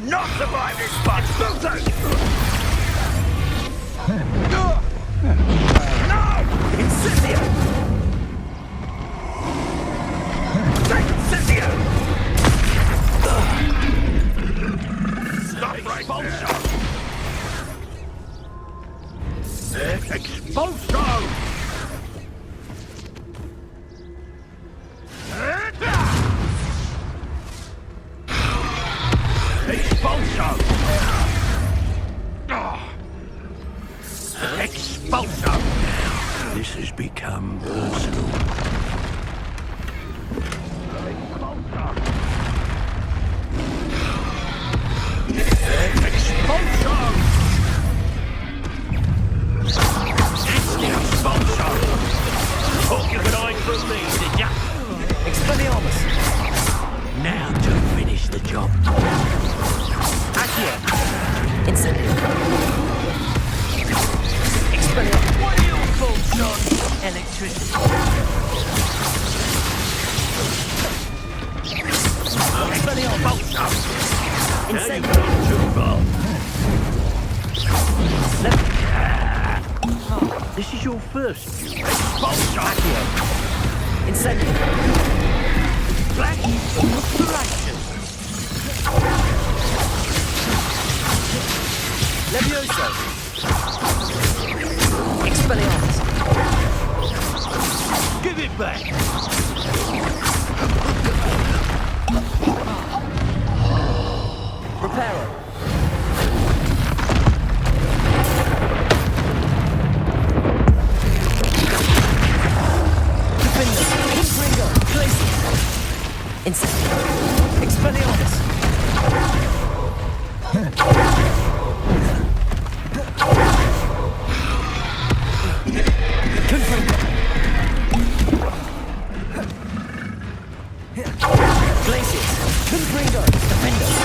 not survive this fight! No! Incendio! Take Incendio! Stop right there! Expulso! Expulso! Expulso! This has become personal. Expulso! Expulso! Thought you could hide from me, did ya? Expelliarmus! Now to finish the job. Accio! Incendio! Expelliarmus! What are your thoughts on electricity? Expelliarmus! Incendio! This is your first duel. Accio! Incendio! Black Operation! Levioso! Expelliarmus! Give it back! Reparo! Incendio! Expelliarmus! Confringo! Glacius! Confringo! Defendo!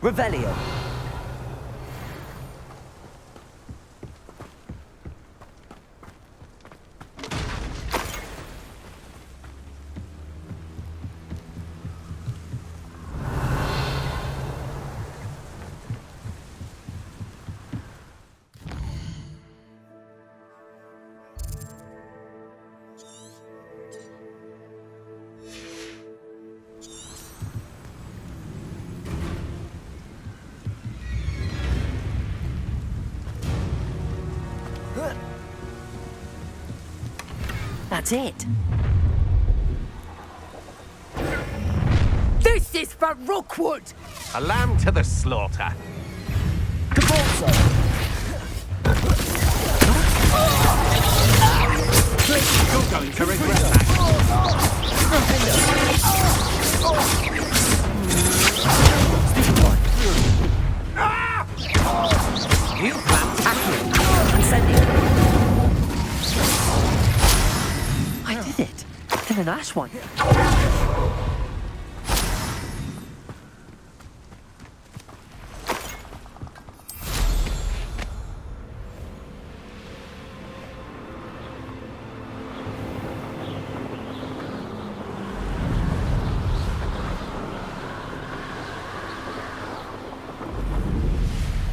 Revelio. That's it. This is for Rookwood! A lamb to the slaughter. Cabalzo! You're going to regret that. You plan tackling. Incendio! I did it! In an ash one.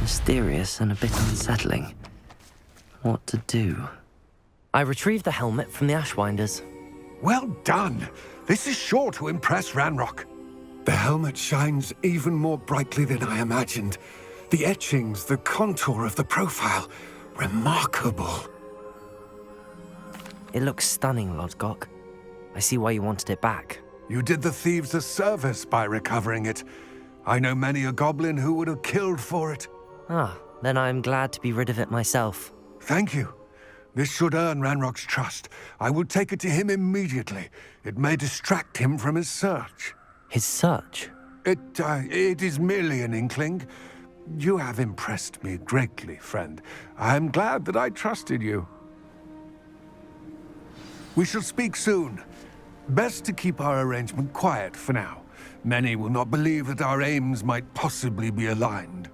Mysterious and a bit unsettling. What to do? I retrieved the helmet from the Ashwinders. Well done! This is sure to impress Ranrock. The helmet shines even more brightly than I imagined. The etchings, the contour of the profile. Remarkable. It looks stunning, Lodgok. I see why you wanted it back. You did the thieves a service by recovering it. I know many a goblin who would have killed for it. Ah, then I'm glad to be rid of it myself. Thank you. This should earn Ranrock's trust. I will take it to him immediately. It may distract him from his search. His search? It is merely an inkling. You have impressed me greatly, friend. I am glad that I trusted you. We shall speak soon. Best to keep our arrangement quiet for now. Many will not believe that our aims might possibly be aligned.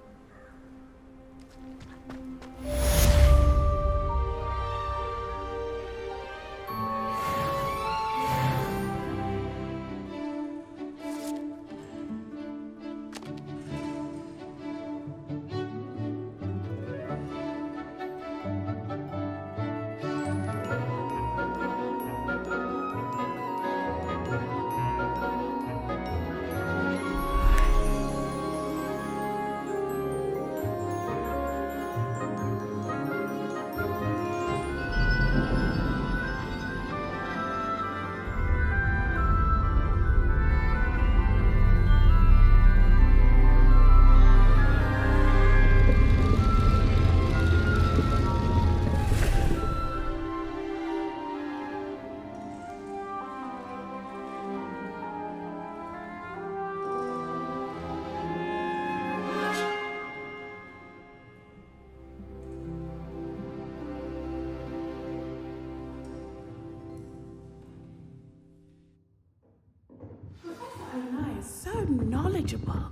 So knowledgeable.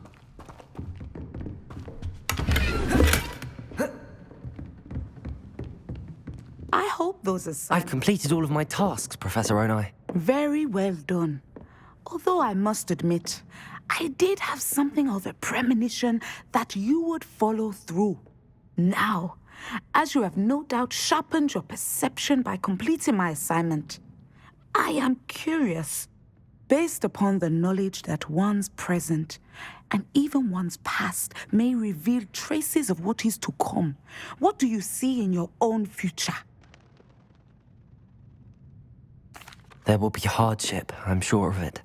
I hope those assignments... I've completed all of my tasks, Professor Onai. Very well done. Although I must admit, I did have something of a premonition that you would follow through. Now, as you have no doubt sharpened your perception by completing my assignment, I am curious. Based upon the knowledge that one's present and even one's past may reveal traces of what is to come, what do you see in your own future? There will be hardship, I'm sure of it.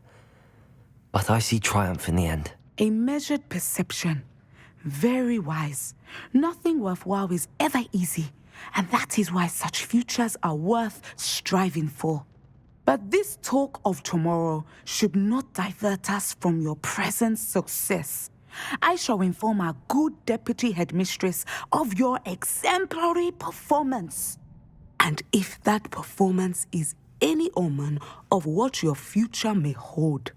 But I see triumph in the end. A measured perception. Very wise. Nothing worthwhile is ever easy, and that is why such futures are worth striving for. But this talk of tomorrow should not divert us from your present success. I shall inform our good deputy headmistress of your exemplary performance. And if that performance is any omen of what your future may hold,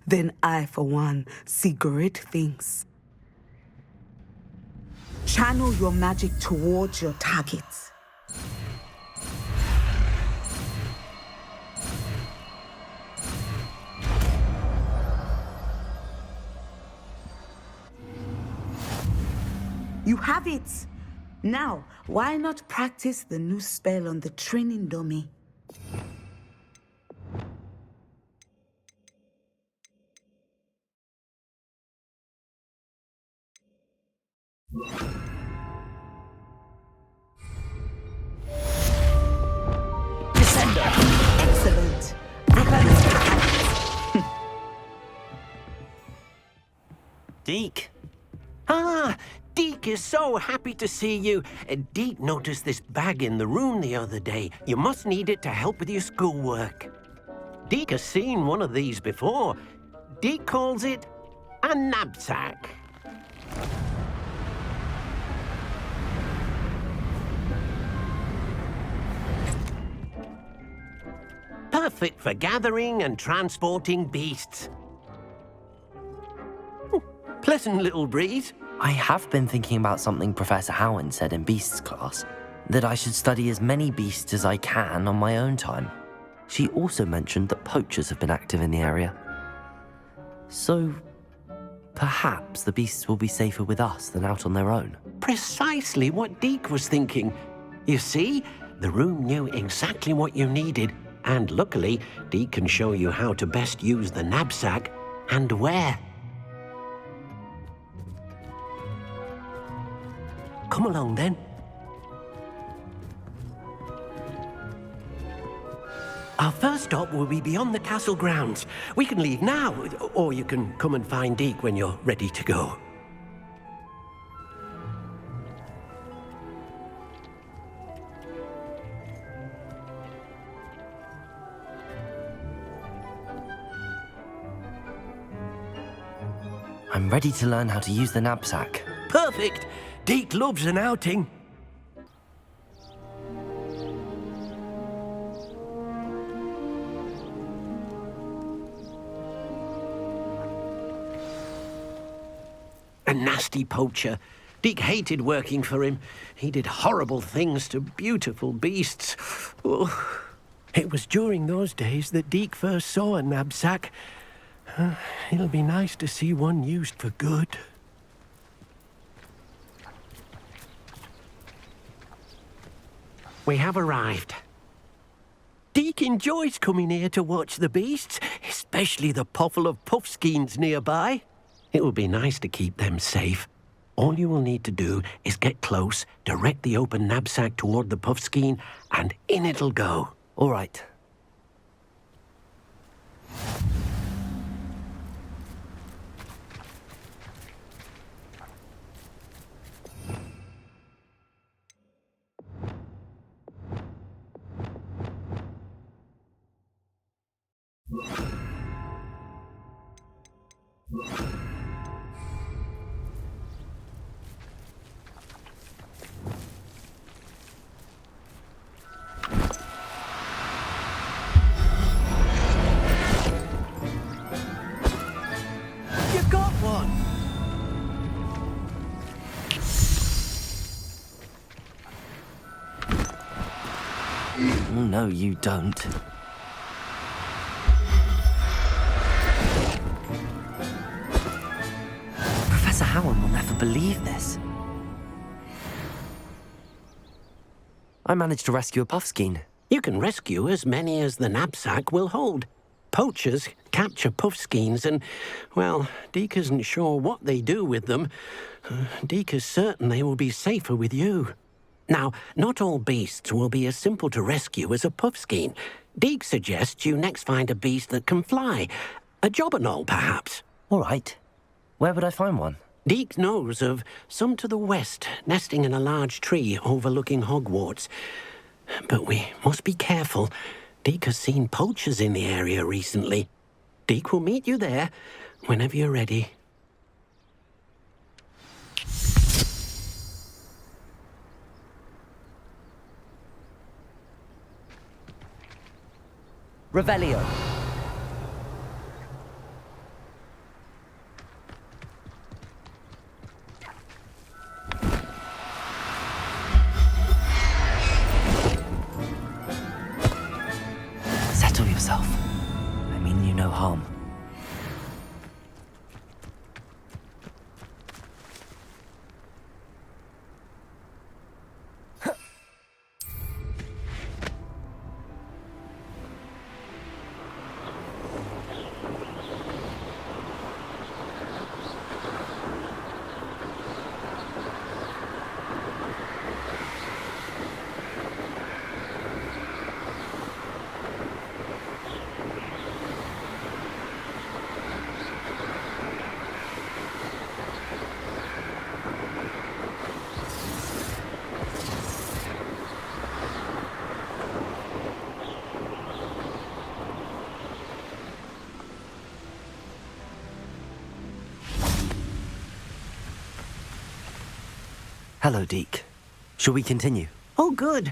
then I, for one, see great things. Channel your magic towards your targets. You have it! Now, why not practice the new spell on the training dummy? Descender! Excellent! Deke. Ah, Deke is so happy to see you. Deke noticed this bag in the room the other day. You must need it to help with your schoolwork. Deke has seen one of these before. Deke calls it a knapsack. Perfect for gathering and transporting beasts. Pleasant little breeze. I have been thinking about something Professor Howard said in Beasts class, that I should study as many beasts as I can on my own time. She also mentioned that poachers have been active in the area. So, perhaps the beasts will be safer with us than out on their own. Precisely what Deke was thinking. You see, the room knew exactly what you needed, and luckily, Deke can show you how to best use the knapsack and where. Come along, then. Our first stop will be beyond the castle grounds. We can leave now, or you can come and find Deke when you're ready to go. I'm ready to learn how to use the knapsack. Perfect! Deke loves an outing. A nasty poacher. Deke hated working for him. He did horrible things to beautiful beasts. Oh. It was during those days that Deke first saw a knapsack. It'll be nice to see one used for good. We have arrived. Deke enjoys coming here to watch the beasts, especially the potful of puffskeins nearby. It will be nice to keep them safe. All you will need to do is get close, direct the open knapsack toward the puffskein, and in it'll go. All right. You got one! Oh, no, you don't. Professor Howard will never believe this. I managed to rescue a puffskein. You can rescue as many as the knapsack will hold. Poachers capture puffskeins and, well, Deke isn't sure what they do with them. Deke is certain they will be safer with you. Now, not all beasts will be as simple to rescue as a puffskein. Deke suggests you next find a beast that can fly. A jobberknoll, perhaps. All right. Where would I find one? Deke knows of some to the west, nesting in a large tree overlooking Hogwarts. But we must be careful. Deke has seen poachers in the area recently. Deke will meet you there whenever you're ready. Revelio. Settle yourself. I mean you no harm. Hello, Deke. Shall we continue? Oh, good.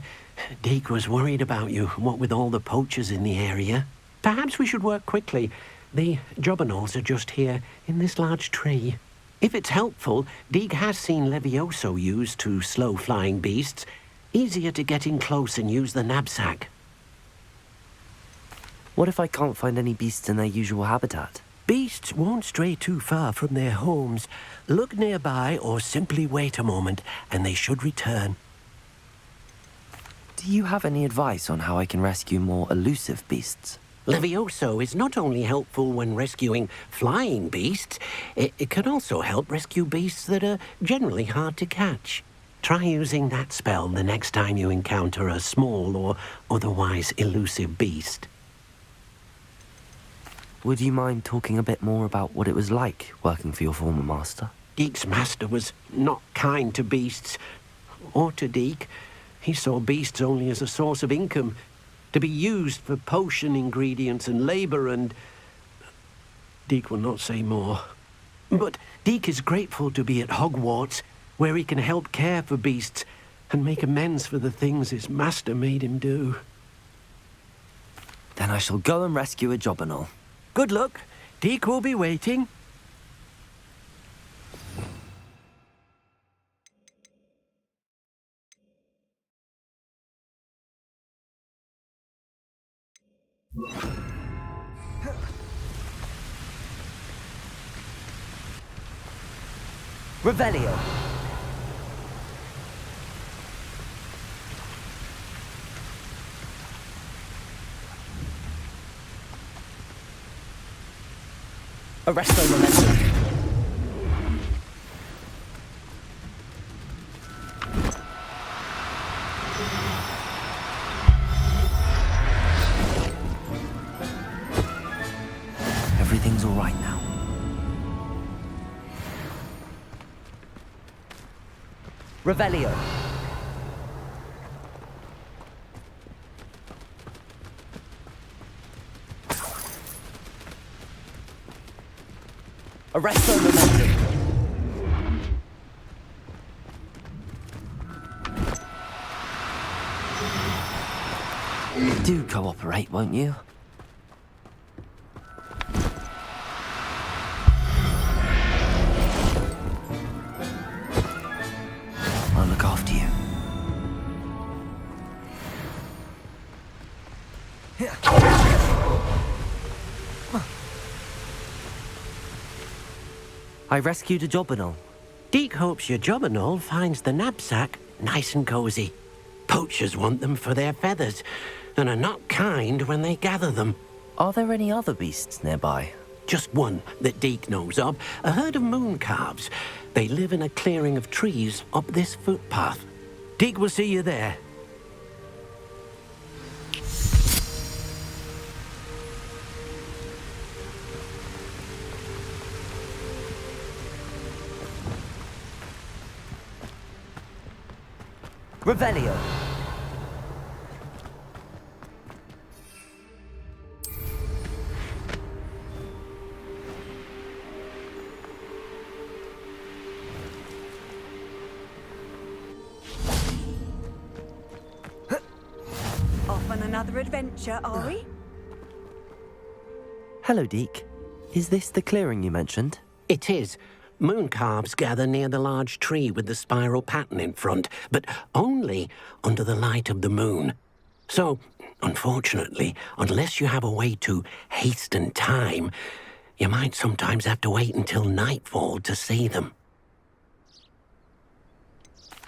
Deke was worried about you, what with all the poachers in the area. Perhaps we should work quickly. The jobberknolls are just here, in this large tree. If it's helpful, Deke has seen Levioso used to slow flying beasts. Easier to get in close and use the knapsack. What if I can't find any beasts in their usual habitat? Beasts won't stray too far from their homes. Look nearby or simply wait a moment, and they should return. Do you have any advice on how I can rescue more elusive beasts? Levioso is not only helpful when rescuing flying beasts, it can also help rescue beasts that are generally hard to catch. Try using that spell the next time you encounter a small or otherwise elusive beast. Would you mind talking a bit more about what it was like working for your former master? Deke's master was not kind to beasts, or to Deke. He saw beasts only as a source of income, to be used for potion ingredients and labour, and Deke will not say more. But Deke is grateful to be at Hogwarts, where he can help care for beasts and make amends for the things his master made him do. Then I shall go and rescue a jobberknoll. Good luck. Deke will be waiting. Revelio. Arresto Momentum. Everything's all right now. Revelio. Arresto Momentum. Do cooperate, won't you? I'll look after you. I rescued a Jobberknoll. Deke hopes your Jobberknoll finds the knapsack nice and cozy. Poachers want them for their feathers, and are not kind when they gather them. Are there any other beasts nearby? Just one that Deke knows of, a herd of moon calves. They live in a clearing of trees up this footpath. Deke will see you there. Revelio. Off on another adventure, are we? Hello, Deke. Is this the clearing you mentioned? It is. Moon calves gather near the large tree with the spiral pattern in front, but only under the light of the moon. So, unfortunately, unless you have a way to hasten time, you might sometimes have to wait until nightfall to see them.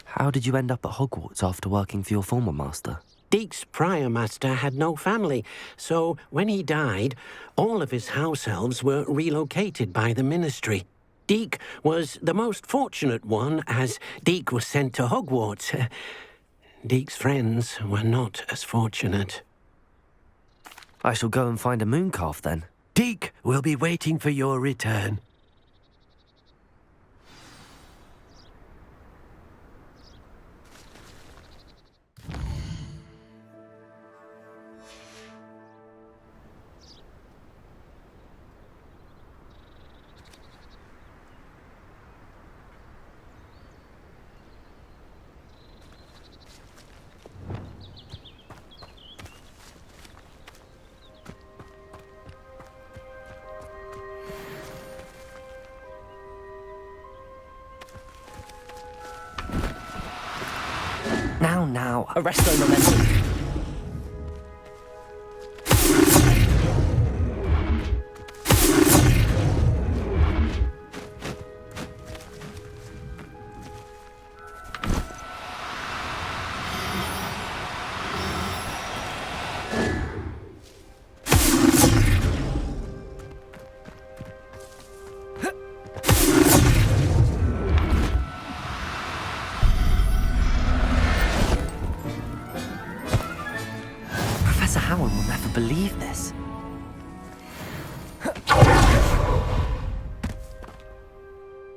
How did you end up at Hogwarts after working for your former master? Deke's prior master had no family, so when he died, all of his house elves were relocated by the ministry. Deke was the most fortunate one, as Deke was sent to Hogwarts. Deke's friends were not as fortunate. I shall go and find a moon calf then. Deke will be waiting for your return. Now, Arresto Momentum. Howard will never believe this.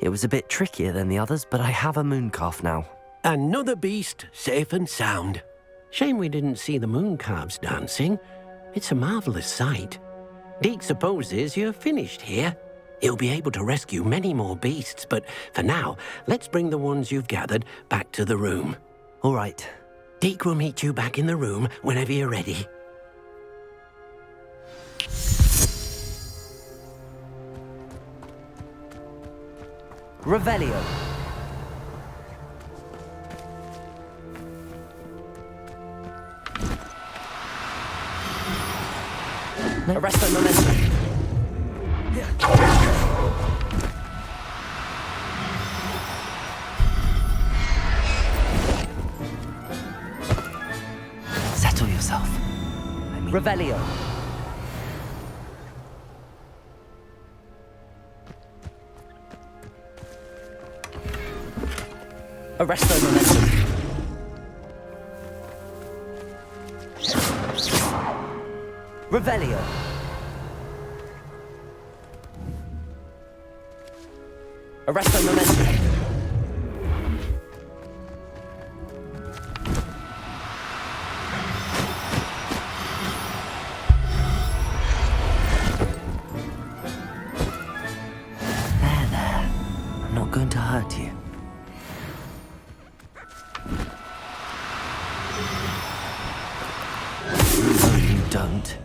It was a bit trickier than the others, but I have a moon calf now. Another beast, safe and sound. Shame we didn't see the moon calves dancing. It's a marvelous sight. Deke supposes you're finished here. He'll be able to rescue many more beasts, but for now, let's bring the ones you've gathered back to the room. All right. Deke will meet you back in the room whenever you're ready. Revelio. Arresto momentum. Settle yourself. Revelio. Arresto momentum. Revelio. Arresto momentum. There. I'm not going to hurt you. No, you don't.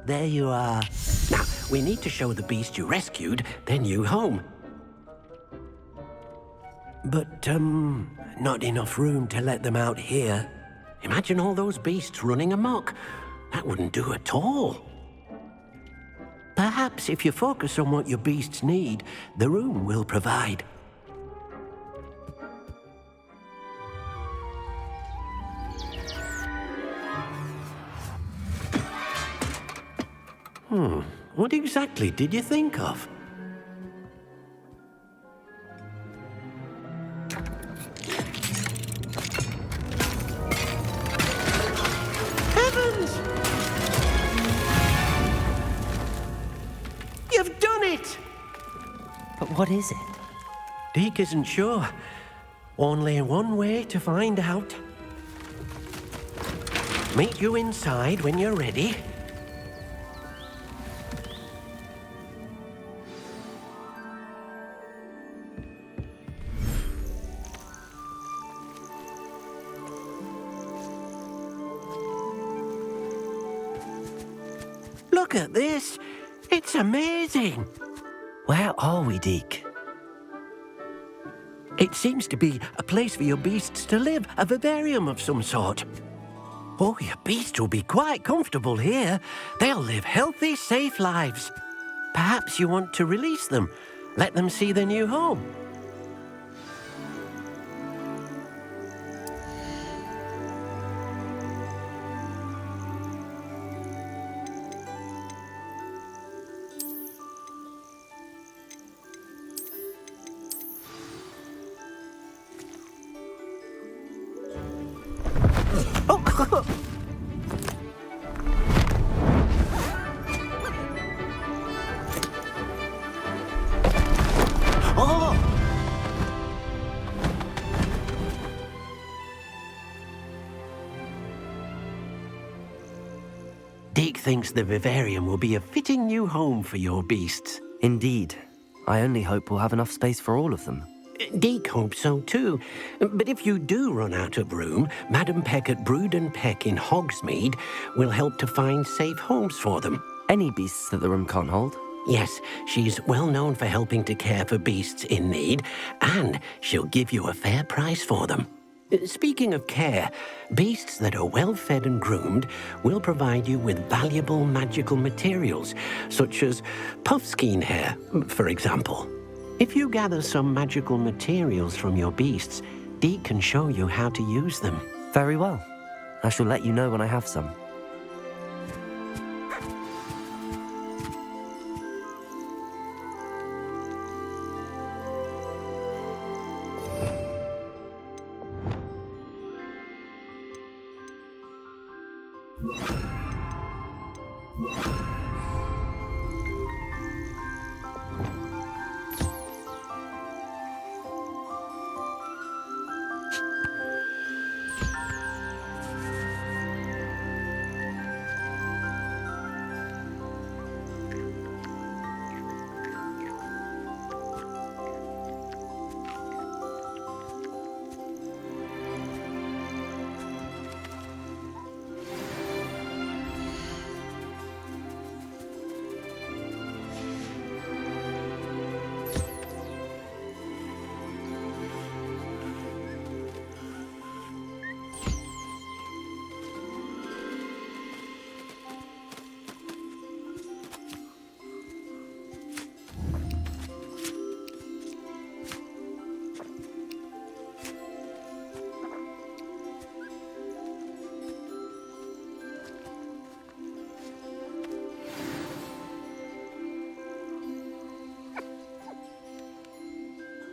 There you are. Now, we need to show the beast you rescued their new home. But, not enough room to let them out here. Imagine all those beasts running amok. That wouldn't do at all. Perhaps if you focus on what your beasts need, the room will provide. What exactly did you think of? Heavens! You've done it! But what is it? Deke isn't sure. Only one way to find out. Meet you inside when you're ready. Look at this. It's amazing. Where are we, Deke? It seems to be a place for your beasts to live, a vivarium of some sort. Oh, your beasts will be quite comfortable here. They'll live healthy, safe lives. Perhaps you want to release them, let them see their new home. Deke thinks the vivarium will be a fitting new home for your beasts. Indeed. I only hope we'll have enough space for all of them. Deke hopes so too. But if you do run out of room, Madam Peck at Brood and Peck in Hogsmeade will help to find safe homes for them. Any beasts that the room can't hold? Yes, she's well known for helping to care for beasts in need, and she'll give you a fair price for them. Speaking of care, beasts that are well fed and groomed will provide you with valuable magical materials, such as puffskein hair, for example. If you gather some magical materials from your beasts, Deke can show you how to use them. Very well. I shall let you know when I have some.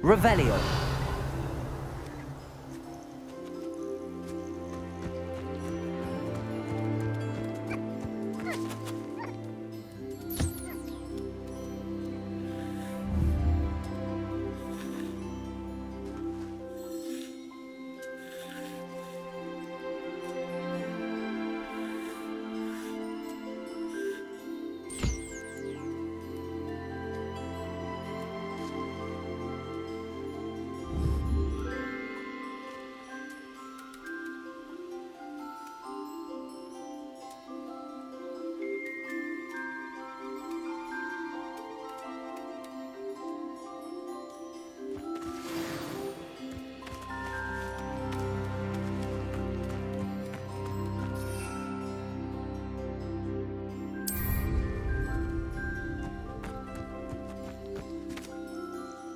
Revelio.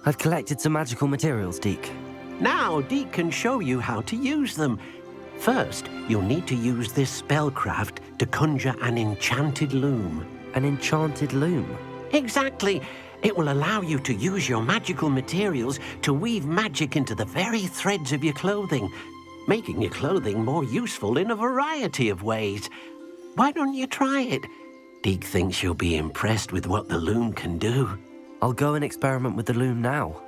I've collected some magical materials, Deke. Now, Deke can show you how to use them. First, you'll need to use this spellcraft to conjure an enchanted loom. An enchanted loom? Exactly. It will allow you to use your magical materials to weave magic into the very threads of your clothing, making your clothing more useful in a variety of ways. Why don't you try it? Deke thinks you'll be impressed with what the loom can do. I'll go and experiment with the loom now.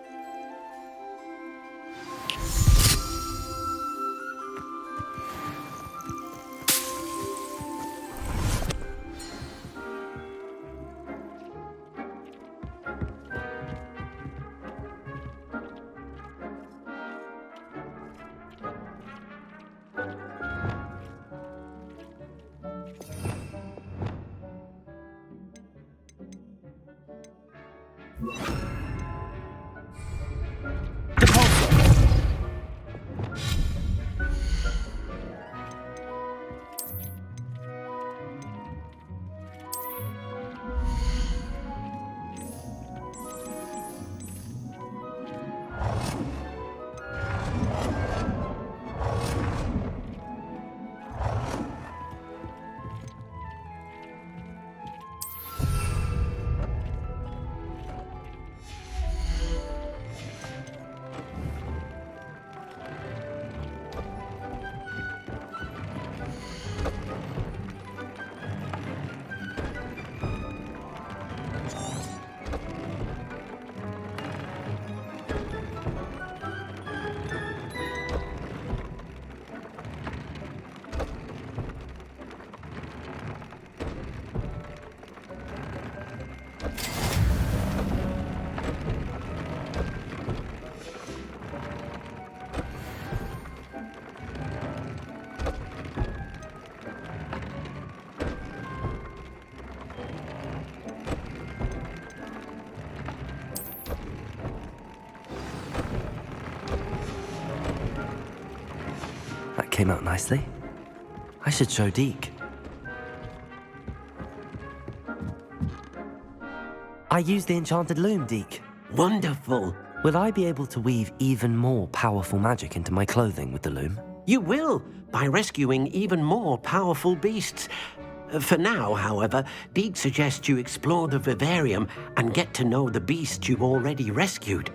Came out nicely. I should show Deke. I used the enchanted loom, Deke. Wonderful. Will I be able to weave even more powerful magic into my clothing with the loom? You will, by rescuing even more powerful beasts. For now, however, Deke suggests you explore the vivarium and get to know the beasts you've already rescued.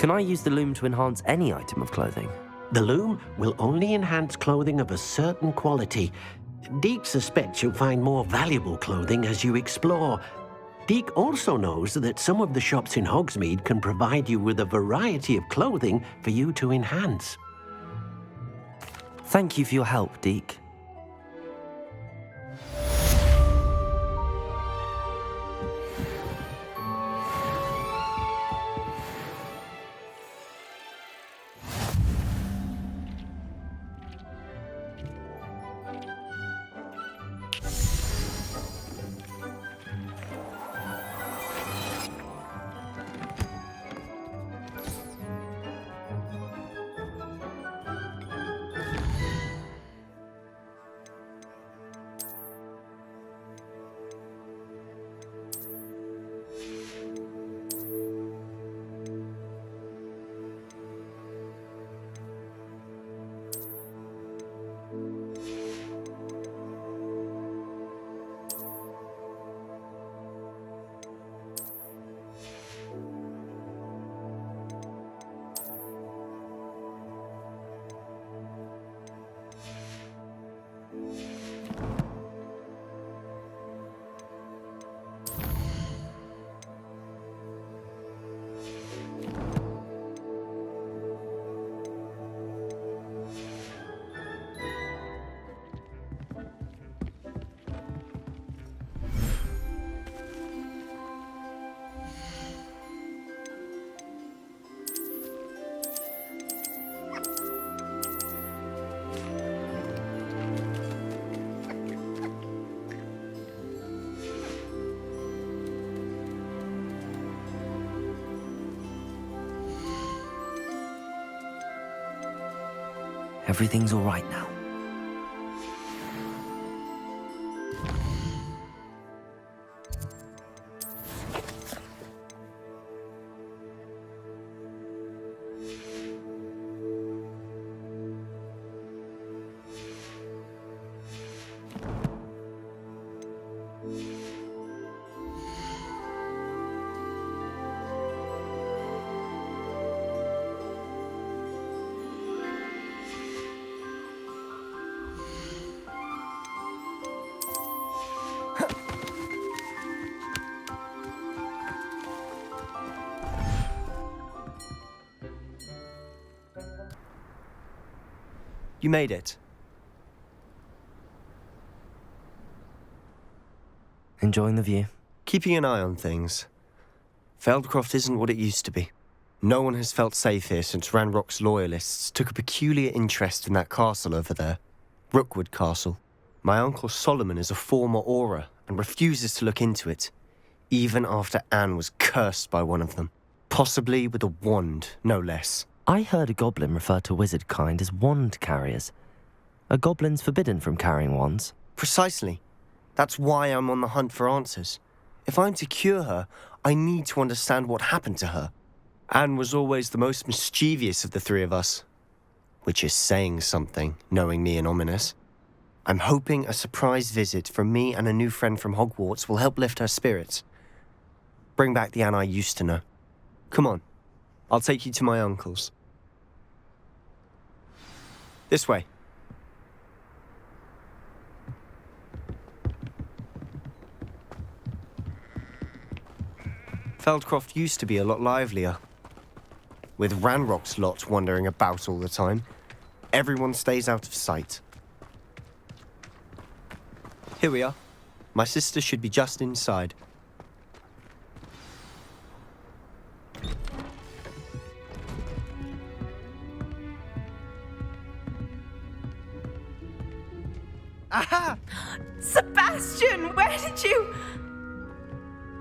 Can I use the loom to enhance any item of clothing? The loom will only enhance clothing of a certain quality. Deke suspects you'll find more valuable clothing as you explore. Deke also knows that some of the shops in Hogsmeade can provide you with a variety of clothing for you to enhance. Thank you for your help, Deke. Everything's all right now. You made it. Enjoying the view? Keeping an eye on things. Feldcroft isn't what it used to be. No one has felt safe here since Ranrock's loyalists took a peculiar interest in that castle over there. Rookwood Castle. My uncle Solomon is a former Auror and refuses to look into it, even after Anne was cursed by one of them. Possibly with a wand, no less. I heard a goblin refer to wizard kind as wand carriers. Are goblins forbidden from carrying wands? Precisely. That's why I'm on the hunt for answers. If I'm to cure her, I need to understand what happened to her. Anne was always the most mischievous of the three of us. Which is saying something, knowing me and Ominous. I'm hoping a surprise visit from me and a new friend from Hogwarts will help lift her spirits. Bring back the Anne I used to know. Come on, I'll take you to my uncle's. This way. Feldcroft used to be a lot livelier. With Ranrock's lot wandering about all the time, everyone stays out of sight. Here we are. My sister should be just inside. Aha! Sebastian, where did you...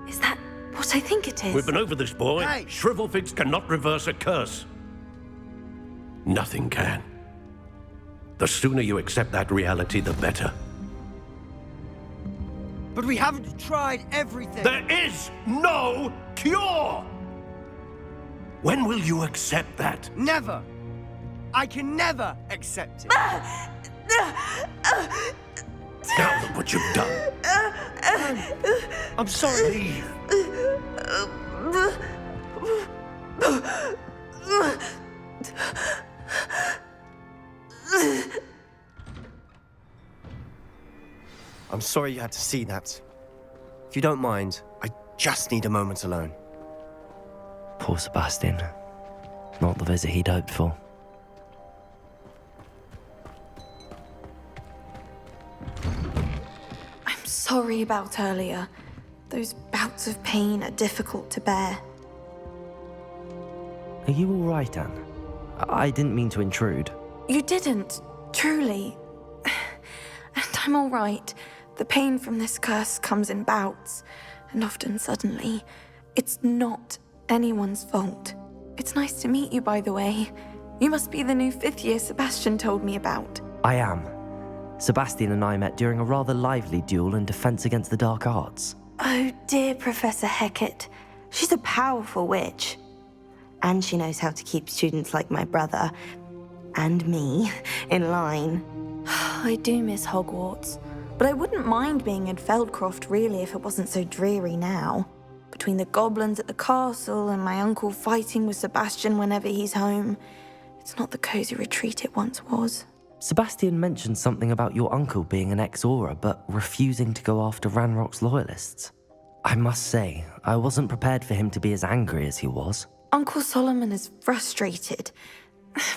Is that what I think it is? We've been over this, boy. Hey. Shrivelfigs cannot reverse a curse. Nothing can. The sooner you accept that reality, the better. But we haven't tried everything. There is no cure! When will you accept that? Never. I can never accept it. Now look what you've done. I'm sorry. Leave. I'm sorry you had to see that. If you don't mind, I just need a moment alone. Poor Sebastian. Not the visit he'd hoped for. I'm sorry about earlier. Those bouts of pain are difficult to bear. Are you all right, Anne? I didn't mean to intrude. You didn't, truly. And I'm all right. The pain from this curse comes in bouts, and often suddenly. It's not anyone's fault. It's nice to meet you, by the way. You must be the new 5th year Sebastian told me about. I am. Sebastian and I met during a rather lively duel in Defense Against the Dark Arts. Oh, dear Professor Hecat. She's a powerful witch. And she knows how to keep students like my brother, and me, in line. I do miss Hogwarts, but I wouldn't mind being in Feldcroft, really, if it wasn't so dreary now. Between the goblins at the castle and my uncle fighting with Sebastian whenever he's home, it's not the cozy retreat it once was. Sebastian mentioned something about your uncle being an ex-Auror, but refusing to go after Ranrock's loyalists. I must say, I wasn't prepared for him to be as angry as he was. Uncle Solomon is frustrated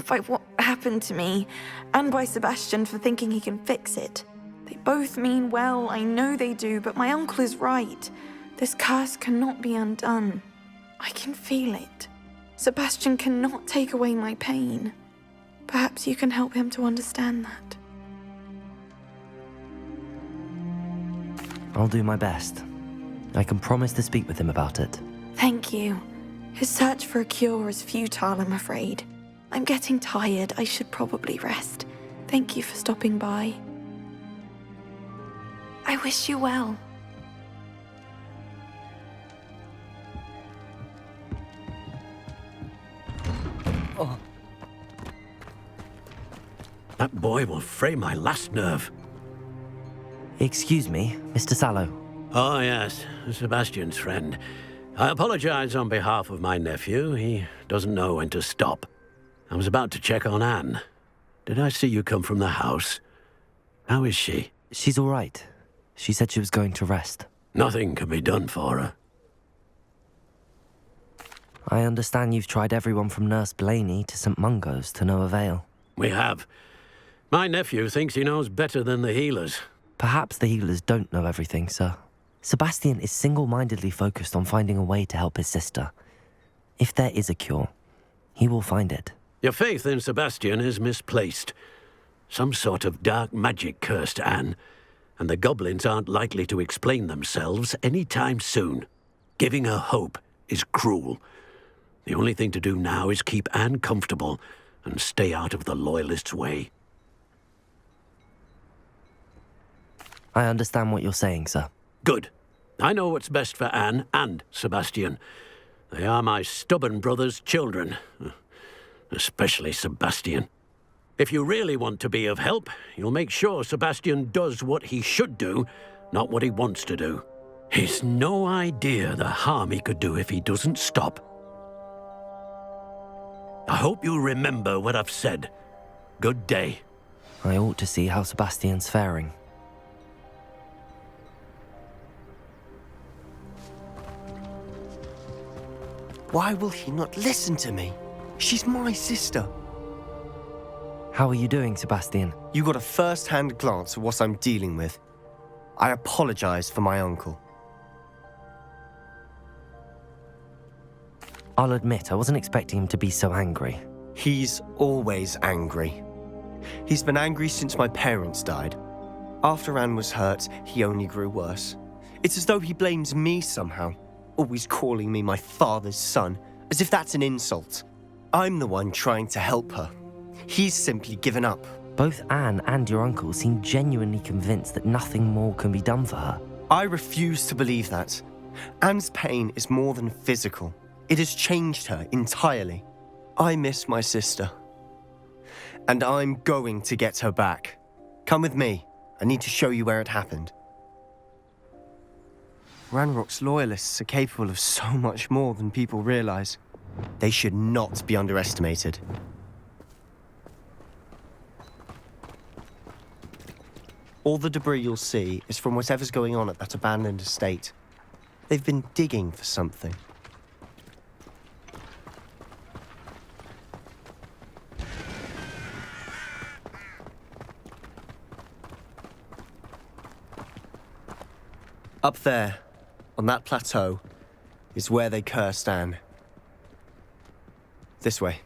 by what happened to me, and by Sebastian for thinking he can fix it. They both mean well, I know they do, but my uncle is right. This curse cannot be undone. I can feel it. Sebastian cannot take away my pain. Perhaps you can help him to understand that. I'll do my best. I can promise to speak with him about it. Thank you. His search for a cure is futile, I'm afraid. I'm getting tired. I should probably rest. Thank you for stopping by. I wish you well. That boy will fray my last nerve. Excuse me, Mr. Sallow. Oh, yes, Sebastian's friend. I apologize on behalf of my nephew. He doesn't know when to stop. I was about to check on Anne. Did I see you come from the house? How is she? She's all right. She said she was going to rest. Nothing can be done for her. I understand you've tried everyone from Nurse Blaney to St. Mungo's to no avail. We have. My nephew thinks he knows better than the healers. Perhaps the healers don't know everything, sir. Sebastian is single-mindedly focused on finding a way to help his sister. If there is a cure, he will find it. Your faith in Sebastian is misplaced. Some sort of dark magic cursed Anne, and the goblins aren't likely to explain themselves any time soon. Giving her hope is cruel. The only thing to do now is keep Anne comfortable and stay out of the Loyalists' way. I understand what you're saying, sir. Good. I know what's best for Anne and Sebastian. They are my stubborn brother's children. Especially Sebastian. If you really want to be of help, you'll make sure Sebastian does what he should do, not what he wants to do. He's no idea the harm he could do if he doesn't stop. I hope you'll remember what I've said. Good day. I ought to see how Sebastian's faring. Why will he not listen to me? She's my sister. How are you doing, Sebastian? You got a first-hand glance at what I'm dealing with. I apologize for my uncle. I'll admit, I wasn't expecting him to be so angry. He's always angry. He's been angry since my parents died. After Anne was hurt, he only grew worse. It's as though he blames me somehow, always calling me my father's son, as if that's an insult. I'm the one trying to help her. He's simply given up. Both Anne and your uncle seem genuinely convinced that nothing more can be done for her. I refuse to believe that. Anne's pain is more than physical. It has changed her entirely. I miss my sister. And I'm going to get her back. Come with me. I need to show you where it happened. Ranrock's loyalists are capable of so much more than people realize. They should not be underestimated. All the debris you'll see is from whatever's going on at that abandoned estate. They've been digging for something. Up there, on that plateau, is where they cursed Anne. This way.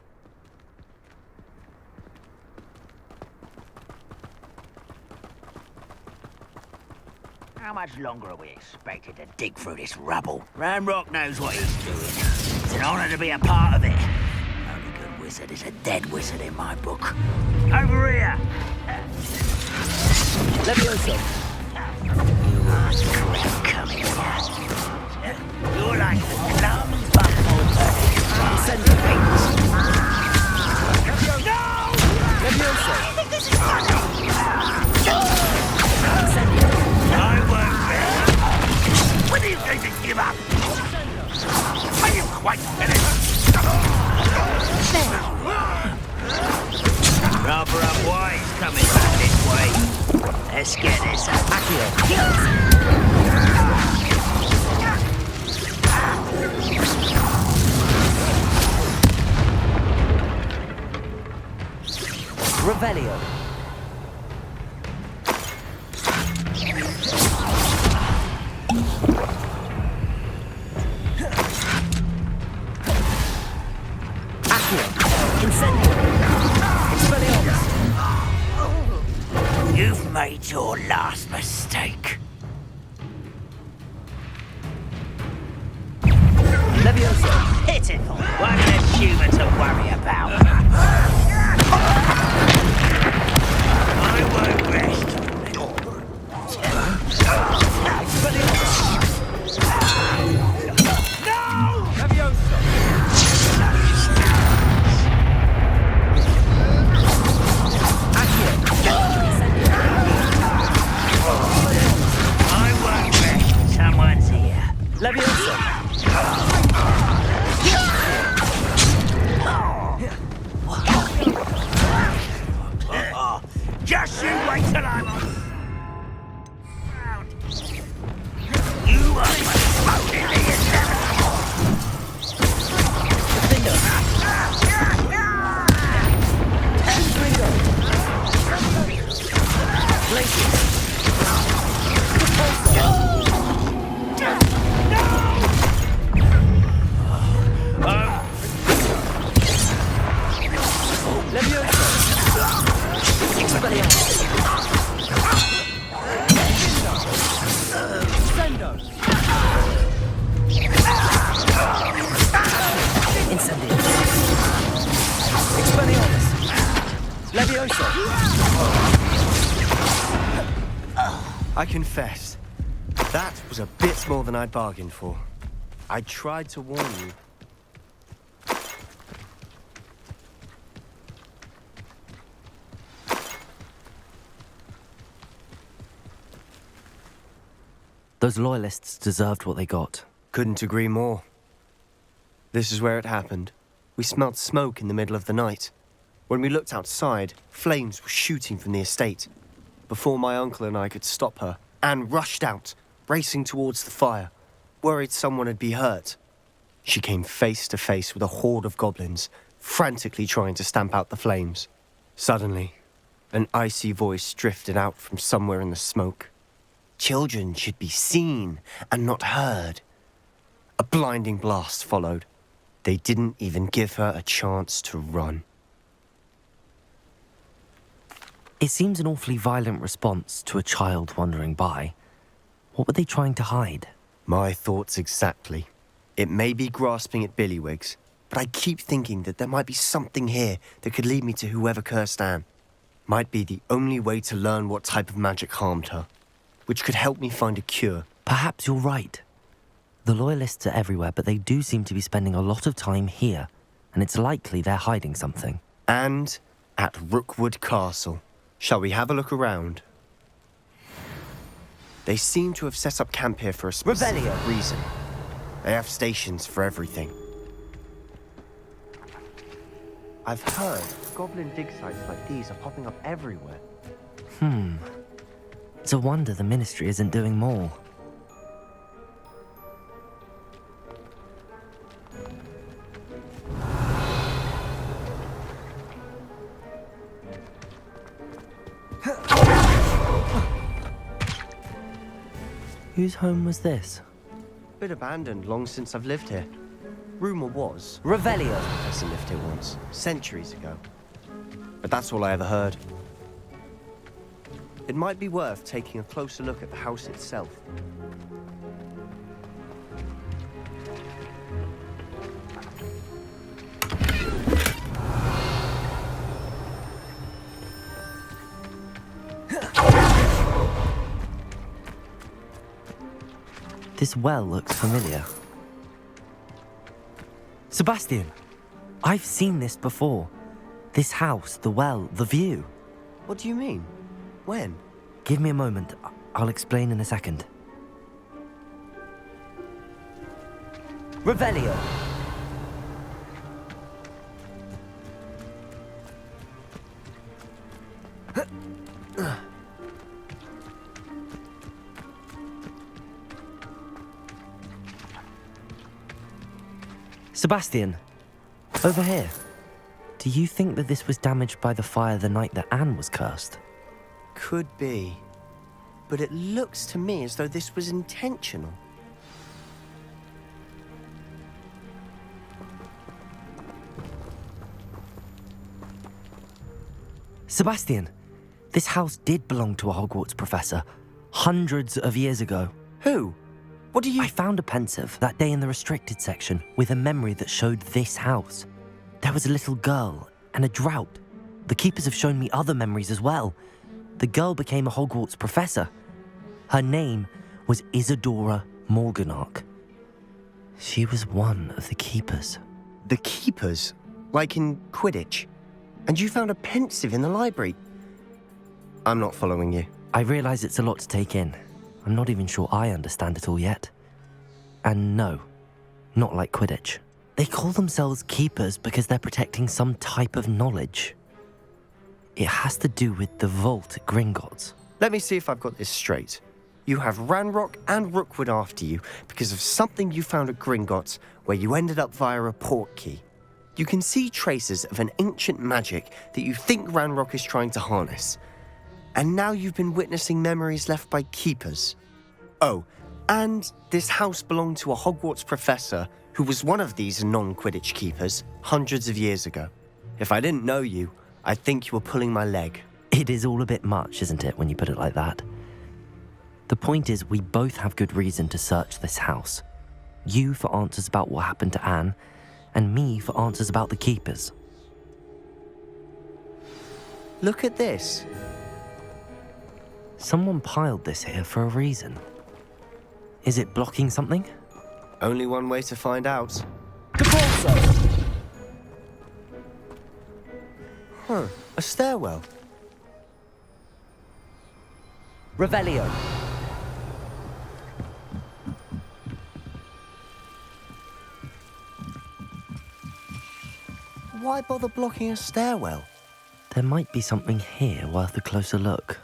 How much longer are we expected to dig through this rubble? Ranrock knows what he's doing. It's an honor to be a part of it. Only good wizard is a dead wizard in my book. Over here! Levioso. Coming here. You're like the plum buffalo. Send the things. No! Levioso. I think this is I won't bear. When are you going to give up? Are you quite finished? Rather unwise coming back this way. Let's get this Revelio. You've made your last mistake. Levioso. Pitiful. One less human to worry about. rest. I won't rest. Someone's here. Leviosa. Just you wait till I'm on. You are floating the I confess, that was a bit more than I'd bargained for. I tried to warn you. Those loyalists deserved what they got. Couldn't agree more. This is where it happened. We smelled smoke in the middle of the night. When we looked outside, flames were shooting from the estate. Before my uncle and I could stop her, Anne rushed out, racing towards the fire, worried someone had been hurt. She came face to face with a horde of goblins, frantically trying to stamp out the flames. Suddenly, an icy voice drifted out from somewhere in the smoke. Children should be seen and not heard. A blinding blast followed. They didn't even give her a chance to run. It seems an awfully violent response to a child wandering by. What were they trying to hide? My thoughts exactly. It may be grasping at billywhigs, but I keep thinking that there might be something here that could lead me to whoever cursed Anne. Might be the only way to learn what type of magic harmed her, which could help me find a cure. Perhaps you're right. The loyalists are everywhere, but they do seem to be spending a lot of time here, and it's likely they're hiding something. And at Rookwood Castle. Shall we have a look around? They seem to have set up camp here for a specific reason. They have stations for everything. I've heard goblin dig sites like these are popping up everywhere. It's a wonder the Ministry isn't doing more. Whose home was this? Bit abandoned long since I've lived here. Rumour was Revelio. Professor lived here once, centuries ago. But that's all I ever heard. It might be worth taking a closer look at the house itself. This well looks familiar. Sebastian! I've seen this before. This house, the well, the view. What do you mean? When? Give me a moment. I'll explain in a second. Revelio. Sebastian, over here. Do you think that this was damaged by the fire the night that Anne was cursed? Could be. But it looks to me as though this was intentional. Sebastian, this house did belong to a Hogwarts professor, hundreds of years ago. Who? What do you... I found a pensive that day in the restricted section with a memory that showed this house. There was a little girl and a drought. The keepers have shown me other memories as well. the girl became a Hogwarts professor. Her name was Isadora Morganach. She was one of the keepers. The keepers? Like in Quidditch? And you found a pensive in the library? I'm not following you. I realize it's a lot to take in. I'm not even sure I understand it all yet. And no, not like Quidditch. They call themselves keepers because they're protecting some type of knowledge. It has to do with the vault at Gringotts. Let me see if I've got this straight. You have Ranrock and Rookwood after you because of something you found at Gringotts where you ended up via a port key. You can see traces of an ancient magic that you think Ranrock is trying to harness. And now you've been witnessing memories left by keepers. Oh, and this house belonged to a Hogwarts professor who was one of these non-Quidditch keepers hundreds of years ago. If I didn't know you, I'd think you were pulling my leg. It is all a bit much, isn't it, when you put it like that? The point is, we both have good reason to search this house. You for answers about what happened to Anne, and me for answers about the keepers. Look at this. Someone piled this here for a reason. Is it blocking something? Only one way to find out. Huh, a stairwell. Revelio. Why bother blocking a stairwell? There might be something here worth a closer look.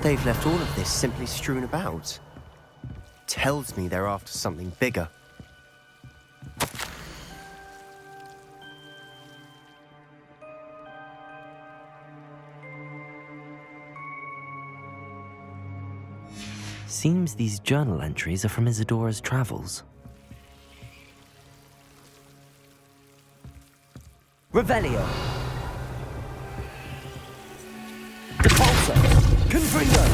They've left all of this simply strewn about. Tells me they're after something bigger. Seems these journal entries are from Isadora's travels. Revelio. Depulso. Confringo.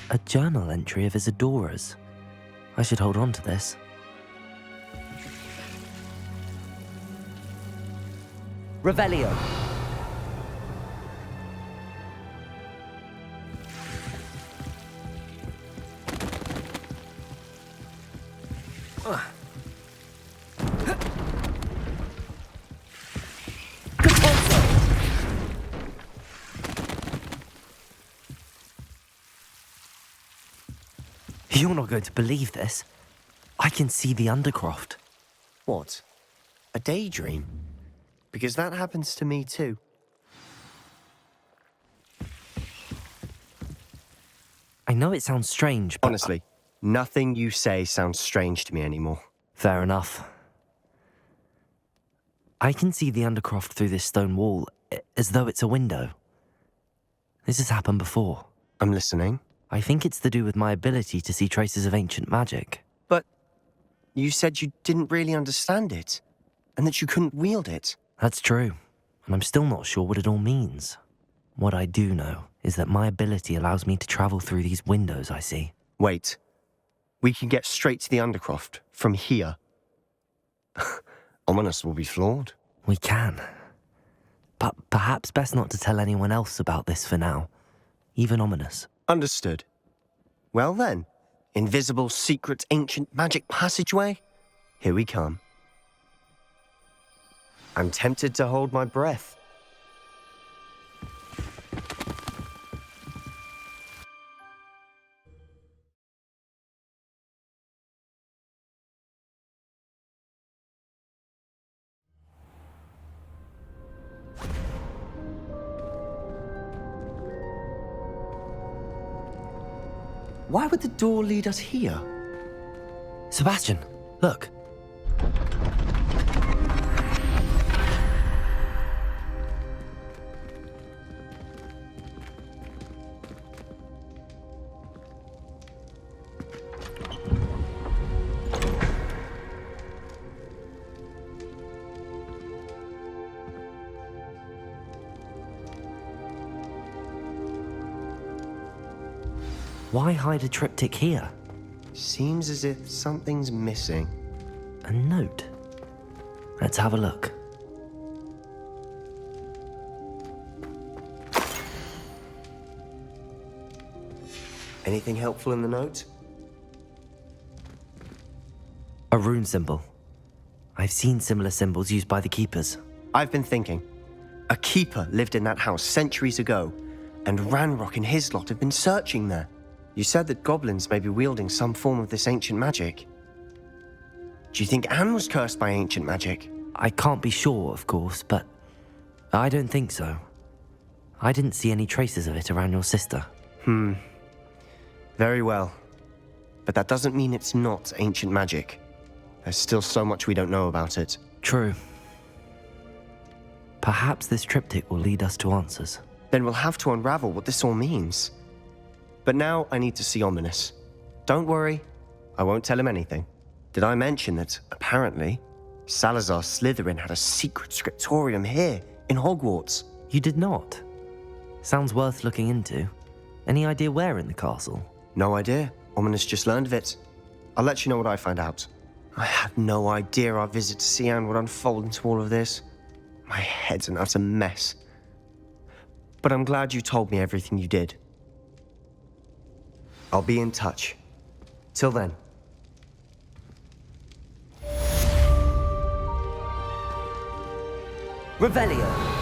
A journal entry of Isadora's. I should hold on to this. Revelio. You're not going to believe this. I can see the Undercroft. What? A daydream? Because that happens to me too. I know it sounds strange, but... Honestly, nothing you say sounds strange to me anymore. Fair enough. I can see the Undercroft through this stone wall, as though it's a window. This has happened before. I'm listening. I think it's to do with my ability to see traces of ancient magic. But you said you didn't really understand it, and that you couldn't wield it. That's true, and I'm still not sure what it all means. What I do know is that my ability allows me to travel through these windows I see. Wait. We can get straight to the Undercroft from here. Ominous will be flawed. We can. But perhaps best not to tell anyone else about this for now. Even Ominous. Understood. Well then, invisible, secret, ancient magic passageway? Here we come. I'm tempted to hold my breath. Why would the door lead us here? Sebastian, look. Why hide a triptych here? Seems as if something's missing. A note. Let's have a look. Anything helpful in the note? A rune symbol. I've seen similar symbols used by the keepers. I've been thinking. A keeper lived in that house centuries ago, and Ranrock and his lot have been searching there. You said that goblins may be wielding some form of this ancient magic. Do you think Anne was cursed by ancient magic? I can't be sure, of course, but I don't think so. I didn't see any traces of it around your sister. Very well. But that doesn't mean it's not ancient magic. There's still so much we don't know about it. True. Perhaps this triptych will lead us to answers. Then we'll have to unravel what this all means. But now I need to see Ominous. Don't worry, I won't tell him anything. Did I mention that, apparently, Salazar Slytherin had a secret scriptorium here, in Hogwarts? You did not? Sounds worth looking into. Any idea where in the castle? No idea. Ominous just learned of it. I'll let you know what I find out. I had no idea our visit to see Anne would unfold into all of this. My head's an utter mess. But I'm glad you told me everything you did. I'll be in touch. Till then. Revelio.